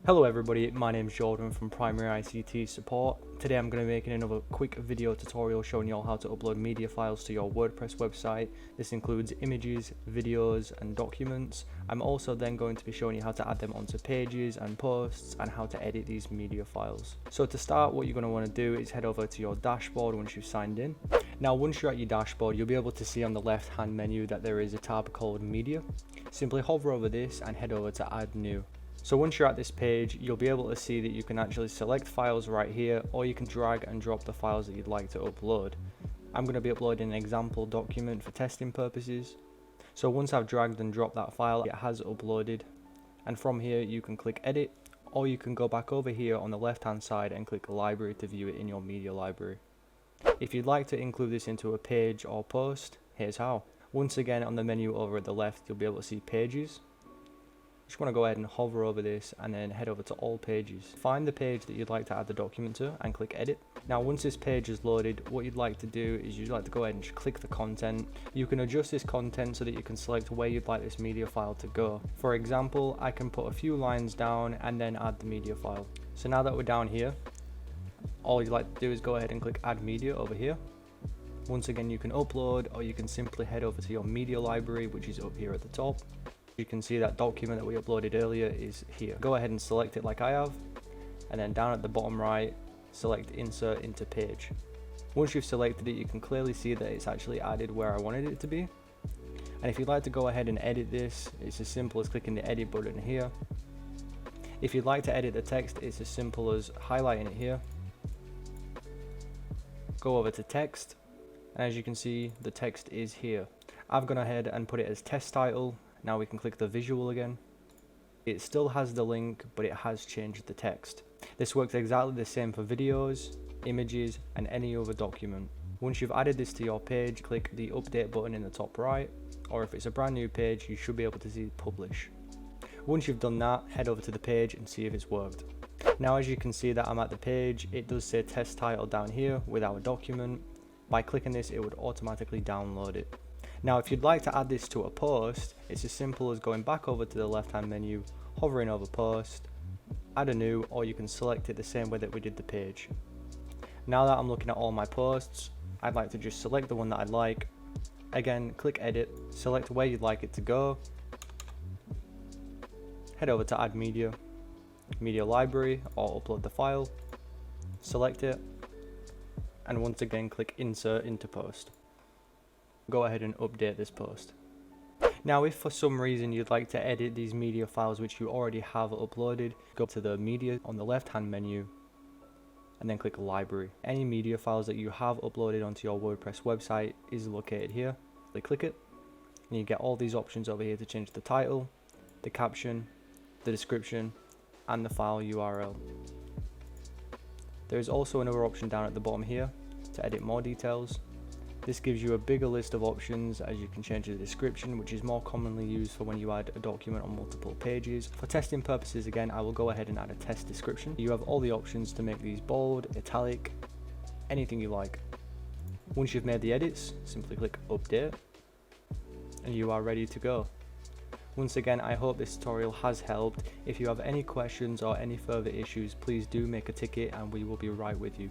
Hello everybody, my name is Jordan from Primary ICT Support. Today I'm going to be making another quick video tutorial showing you all how to upload media files to your WordPress website. This includes images, videos and documents. I'm also then going to be showing you how to add them onto pages and posts and how to edit these media files. So to start, what you're going to want to do is head over to your dashboard once you've signed in. Now once you're at your dashboard, you'll be able to see on the left hand menu that there is a tab called Media. Simply hover over this and head over to Add New. So once you're at this page, you'll be able to see that you can actually select files right here, or you can drag and drop the files that you'd like to upload. I'm going to be uploading an example document for testing purposes. So once I've dragged and dropped that file, it has uploaded. And from here you can click edit, or you can go back over here on the left hand side and click library to view it in your media library. If you'd like to include this into a page or post, here's how. Once again, on the menu over at the left, you'll be able to see pages. Just want to go ahead and hover over this and then head over to all pages. Find the page that you'd like to add the document to and click edit. Now once this page is loaded, what you'd like to do is you'd like to go ahead and just click the content. You can adjust this content so that you can select where you'd like this media file to go. For example, I can put a few lines down and then add the media file. So now that we're down here, all you'd like to do is go ahead and click add media over here. Once again, you can upload, or you can simply head over to your media library, which is up here at the top. You can see that document that we uploaded earlier is here. Go ahead and select it like I have, and then down at the bottom right, select insert into page. Once you've selected it, you can clearly see that it's actually added where I wanted it to be. And if you'd like to go ahead and edit this, it's as simple as clicking the edit button here. If you'd like to edit the text, it's as simple as highlighting it here. Go over to text, and as you can see, the text is here. I've gone ahead and put it as test title. Now we can click the visual again. It still has the link, but it has changed the text. This works exactly the same for videos, images, and any other document. Once you've added this to your page, click the update button in the top right, or if it's a brand new page, you should be able to see publish. Once you've done that, head over to the page and see if it's worked. Now as you can see that I'm at the page, it does say test title down here with our document. By clicking this, it would automatically download it. Now if you'd like to add this to a post, it's as simple as going back over to the left hand menu, hovering over post, add a new, or you can select it the same way that we did the page. Now that I'm looking at all my posts, I'd like to just select the one that I'd like. Again, click edit, select where you'd like it to go, head over to add media, media library, or upload the file, select it, and once again click insert into post. Go ahead and update this post. Now if for some reason you'd like to edit these media files which you already have uploaded, go to the media on the left hand menu and then click library. Any media files that you have uploaded onto your WordPress website is located here. Click it and you get all these options over here to change the title, the caption, the description and the file URL. There is also another option down at the bottom here to edit more details. This gives you a bigger list of options, as you can change the description, which is more commonly used for when you add a document on multiple pages. For testing purposes, again, I will go ahead and add a test description. You have all the options to make these bold, italic, anything you like. Once you've made the edits, simply click update and you are ready to go. Once again, I hope this tutorial has helped. If you have any questions or any further issues, please do make a ticket and we will be right with you.